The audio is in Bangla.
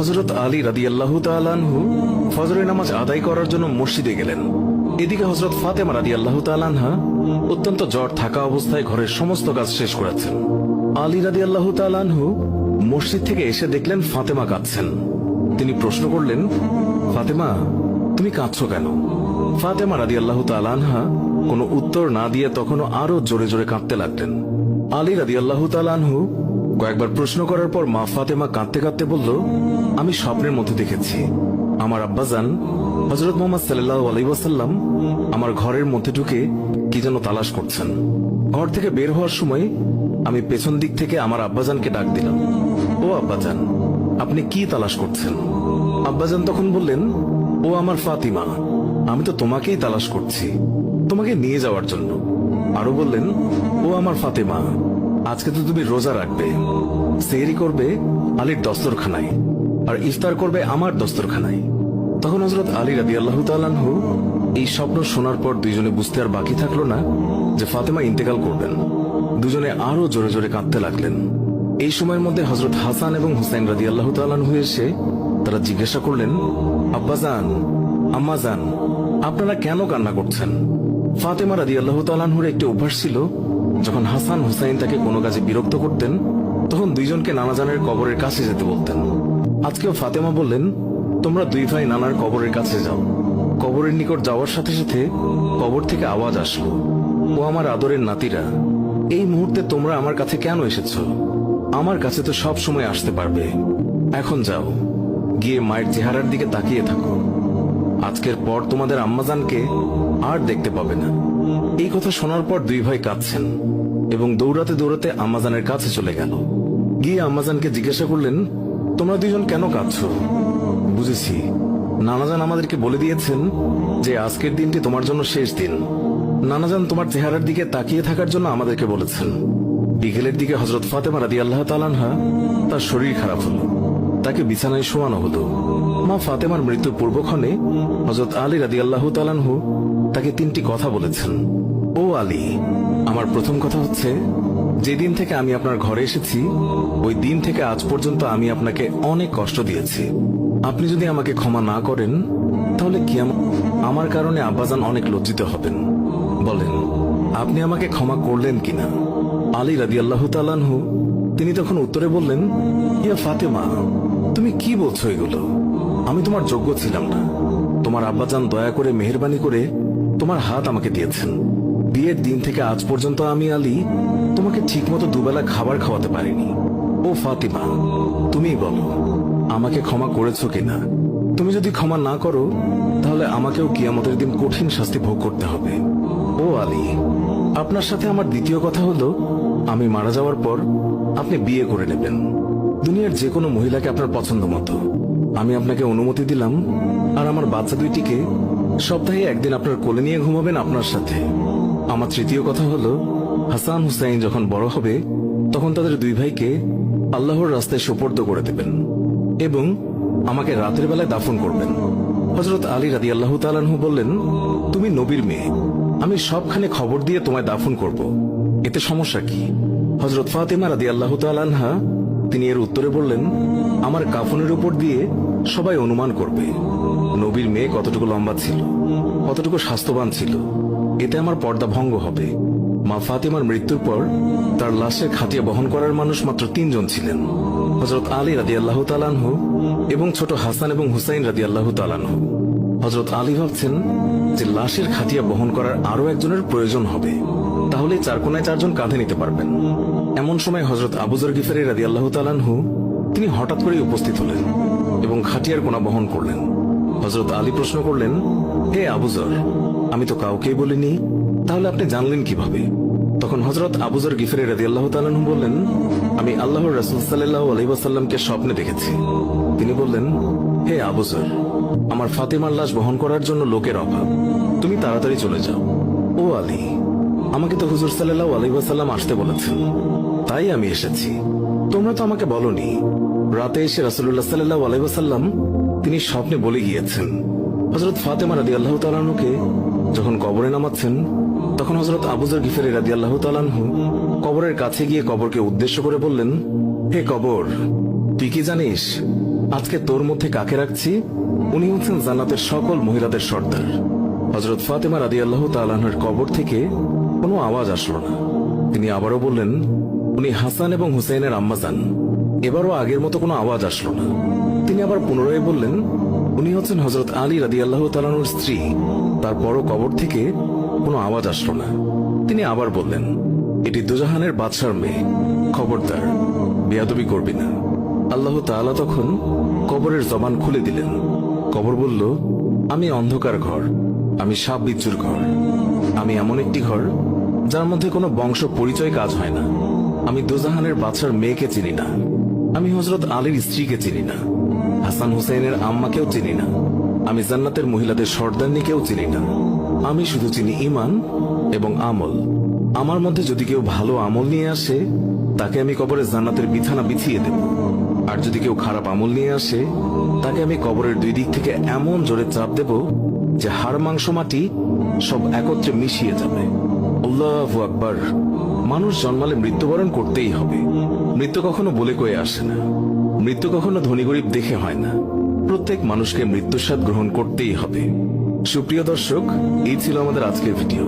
হযরত আলী রাদিয়াল্লাহু তাআলা আনহু ফজরের নামাজ আদায় করার জন্য মসজিদে গেলেন। এদিকে হযরত ফাতেমা রাদিয়াল্লাহু তাআলা আনহা অত্যন্ত জ্বর থাকা অবস্থায় ঘরের সমস্ত কাজ শেষ করেছেন। আলী রাদিয়াল্লাহু তাআলা আনহু মসজিদ থেকে এসে দেখলেন ফাতেমা কাঁদছেন। তিনি প্রশ্ন করলেন, ফাতেমা, তুমি কাঁদছো কেন? ফাতেমা রাদিয়াল্লাহু তাআলা আনহা কোনো উত্তর না দিয়ে তখনও আরো জোরে জোরে কাঁদতে লাগলেন। আলী রাদিয়াল্লাহু তাআলা আনহু কয়েকবার প্রশ্ন করার পর মা ফাতেমা কাঁদতে কাঁদতে বলল, আমি স্বপ্নের মধ্যে দেখেছি আমার আব্বাজান হযরত মুহাম্মদ সাল্লাল্লাহু আলাইহি ওয়াসাল্লাম আমার ঘরের মধ্যে ঢুকে কি যেন তালাশ করছেন। ঘর থেকে বের হওয়ার সময় আমি পেছন দিক থেকে আমার আব্বাজানকে ডাক দিলাম, ও আব্বাজান, আপনি কি তালাশ করছেন? আব্বাজান তখন বললেন, ও আমার ফাতিমা, আমি তো তোমাকেই তালাশ করছি, তোমাকে নিয়ে যাওয়ার জন্য। আরো বললেন, ও আমার ফাতেমা, আজকে তো তুমি রোজা রাখবে, সেহরি করবে আলীর দস্তরখানায় আর ইফতার করবে আমার দস্তরখানায়। তখন হযরত আলী রাদিয়াল্লাহু তাআলা আনহু এই স্বপ্ন শোনার পর দুইজনে বুঝতে আর বাকি থাকলো না যে ফাতেমা ইন্তেকাল করবেন। দুজনে আরো জোরে জোরে কাঁদতে লাগলেন। এই সময়ের মধ্যে হযরত হাসান এবং হুসাইন রাদিয়াল্লাহু তাআলা আনহু এসে তারা জিজ্ঞাসা করলেন, আব্বাজান, আম্মাজান, আপনারা কেন কান্না করছেন? ফাতেমা রাদিয়াল্লাহু তাআলা আনহুর একটি অভ্যাস ছিল, যখন হাসান হুসাইন তাকে কোনো কাজে বিরক্ত করতেন তখন দুইজনকে নানাজানের কবরের কাছে যেতে বলতেন। আজকেও ফাতেমা বললেন, তোমরা দুই ভাই নানার কবরের কাছে যাও। কবরের নিকট যাওয়ার সাথে সাথে কবর থেকে আওয়াজ আসলো, ও আমার আদরের নাতিরা, এই মুহূর্তে তোমরা আমার কাছে কেন এসেছ? আমার কাছে তো সব সময় আসতে পারবে। এখন যাও, গিয়ে মায়ের চেহারার দিকে তাকিয়ে থাকো। আজকের পর তোমাদের আম্মাজানকে আর দেখতে পাবে না। এই কথা শোনার পর দুই ভাই কাঁদছেন এবং দৌড়াতে দৌড়াতে আম্মাজানের কাছে চলে গেল। গিয়ে আম্মাজানকে জিজ্ঞাসা করলেন, তোমরা দুইজন কেন কাঁদছো? বুঝেছি, নানাজান আমাদেরকে বলে দিয়েছেন যে আজকের দিনটি তোমার জন্য শেষ দিন। নানাজান তোমার চেহারার দিকে তাকিয়ে থাকার জন্য আমাদেরকে বলেছেন। বিকেলের দিকে হযরত ফাতেমা রাদিয়াল্লাহু তাআলা আনহা তার শরীর খারাপ হলো, তাকে বিছানায় শোয়ানো হলো। মা ফাতেমার মৃত্যুর পূর্বক্ষণে হযরত আলী রাদিয়াল্লাহু তাআলা আনহু তাকে তিনটি কথা বলেছেন। ও আলী, আমার প্রথম কথা হচ্ছে, যেদিন থেকে আমি আপনার ঘরে এসেছি ওই দিন থেকে আজ পর্যন্ত আমি আপনাকে অনেক কষ্ট দিয়েছি। আপনি যদি আমাকে ক্ষমা না করেন তাহলে আমার কারণে আব্বাজান অনেক লজ্জিত হবেন। বলেন, আপনি আমাকে ক্ষমা করলেন কিনা? আলী রাদিয়াল্লাহু তাআলা আনহু তিনি তখন উত্তরে বললেন, ইয়া ফাতেমা, তুমি কি বলছো এগুলো? আমি তোমার যোগ্য ছিলাম না। তোমার আব্বাজান দয়া করে মেহেরবানি করে তোমার হাত আমাকে দিয়েছেন। বিয়ের দিন থেকে আজ পর্যন্ত আমি আলী তোমাকে ঠিকমতো দুবেলা খাবার খাওয়াতে পারিনি। ও ফাতিমা, তুমিই বলো, আমাকে ক্ষমা করেছো কিনা? তুমি যদি ক্ষমা না করো তাহলে আমাকেও কিয়ামতের দিন কঠিন শাস্তি ভোগ করতে হবে। ও আলী, আপনার সাথে আমার দ্বিতীয় কথা হলো, আমি মারা যাওয়ার পর আপনি বিয়ে করে নেবেন, দুনিয়ার যে কোনো মহিলাকে আপনার পছন্দ মতো। আমি আপনাকে অনুমতি দিলাম, আর আমার বাচ্চা দুইটিকে সপ্তাহে একদিন আপনার কোলে নিয়ে ঘুমাবেন আপনার সাথে। আমার তৃতীয় কথা হলো, হাসান হুসাইন যখন বড় হবে তখন তাদের দুই ভাইকে আল্লাহর রাস্তায় সুপর্দ করে দেবেন এবং আমাকে রাতের বেলায় দাফন করবেন। হযরত আলী রাদিয়াল্লাহু তাআলা আনহু বললেন, তুমি নবীর মেয়ে, আমি সবখানে খবর দিয়ে তোমায় দাফন করব, এতে সমস্যা কি? হযরত ফাতেমা রাদিয়াল্লাহু তাআলা আনহা তিনি এর উত্তরে বললেন, আমার কাফনের উপর দিয়ে সবাই অনুমান করবে নবীর মেয়ে কতটুকু লম্বা ছিল, কতটুকু স্বাস্থ্যবান ছিল, এতে আমার পর্দা ভঙ্গ হবে। মা ফাতেমার মৃত্যুর পর তার লাশের খাটিয়া বহন করার মানুষ মাত্র 3 জন ছিলেন, হযরত আলী রাদিয়াল্লাহু তাআলা আনহু এবং ছোট হাসান এবং হুসাইন রাদিয়াল্লাহু তাআলা আনহু। হযরত আলী ভাবছেন যে লাশের খাটিয়া বহন করার আরো একজনের প্রয়োজন হবে, তাহলে 4 কোণায় 4 জন কাঁধে নিতে পারবেন। এমন সময় হযরত আবু যর গিফারী রাদিয়াল্লাহু তাআলা আনহু তিনি হঠাৎ করেই উপস্থিত হলেন এবং খাটিয়ার কোণা বহন করলেন। হযরত আলী প্রশ্ন করলেন, হে আবু যর, আমি তো কাউকেই বলিনি, তাহলে আপনি জানলেন কিভাবে? তখন হযরত আবু যর গিফারী রাদিয়াল্লাহু তাআলা আনহু বললেন, আমি আল্লাহর রাসূল সাল্লাল্লাহু আলাইহি ওয়াসাল্লামকে স্বপ্নে দেখেছি। তিনি বললেন, হে আবু যর, আমার ফাতেমার লাশ বহন করার জন্য লোকের অভাব, তুমি তাড়াতাড়ি চলে যাও। ও আলী, আমাকে তো হুজুর সাল্লাল্লাহু আলাইহি ওয়াসাল্লাম আসতে বলেছেন, তাই আমি এসেছি। তোমরা তো আমাকে বলনি। রাতে এসে রাসূলুল্লাহ সাল্লাল্লাহু আলাইহি ওয়াসাল্লাম তিনি স্বপ্নে বলে গিয়েছেন। হযরত ফাতেমা রাদিয়াল্লাহু তাআলা আনহুকে যখন কবরে নামাচ্ছেন তখন হযরত আবু যর গিফারী রাদিয়াল্লাহু তাআলা আনহু কবরের কাছে গিয়ে কবরকে উদ্দেশ্য করে বললেন, হে কবর, তুই কি জানিস আজকে তোর মধ্যে কাকে রাখছি? উনি হচ্ছেন জান্নাতের সকল মহিলাদের সর্দার। হযরত ফাতেমা রাদিয়াল্লাহু তাআলা আনহার কবর থেকে কোনো আওয়াজ আসলো না। তিনি আবারও বললেন, উনি হাসান এবং হুসাইনের আম্মাজান। এবারও আগের মতো কোনো আওয়াজ আসলো না। তিনি আবার পুনরায় বললেন, উনি হচ্ছেন হযরত আলী রাদিয়াল্লাহু তাআলা আনহুর স্ত্রী। তারপরও কবর থেকে কোনো আওয়াজ আসলো না। তিনি আবার বললেন, এটি দুজাহানের বাদশার মেয়ে, খবরদার বেয়াদবি করবি না। আল্লাহ তাআলা তখন কবরের জবান খুলে দিলেন। কবর বলল, আমি অন্ধকার ঘর, আমি সাপ বিচ্ছুর ঘর, আমি এমন একটি ঘর যার মধ্যে কোনো বংশ পরিচয় কাজ হয় না। আমি দুজাহানের বাদশার মেয়েকে চিনি না, আমি হযরত আলীর স্ত্রীকে চিনি না, হাসান হুসাইনের আম্মাকেও চিনি না, আমি জান্নাতের মহিলাদের সর্দারনিকেও চিনি না। আমি শুধু চিনি ঈমান এবং আমল। আমার মধ্যে যদি কেউ ভালো আমল নিয়ে আসে, তাকে আমি কবরে জান্নাতের বিছানা বিছিয়ে দেব। আর যদি কেউ খারাপ আমল নিয়ে আসে, তাকে আমি কবরের দুই দিক থেকে এমন জোরে চাপ দেব যে হাড় মাংস মাটি সব একত্রে মিশিয়ে যাবে। আল্লাহু আকবার। মানুষ জন্মালে মৃত্যুবরণ করতেই হবে। মৃত্যু কখনো বলে কয়ে আসে না, মৃত্যু কখনো ধনী গরিব দেখে হয় না। প্রত্যেক মানুষকে মৃত্যুর স্বাদ গ্রহণ করতেই হবে। সুপ্রিয় দর্শক, এই ছিল আমাদের আজকের ভিডিও।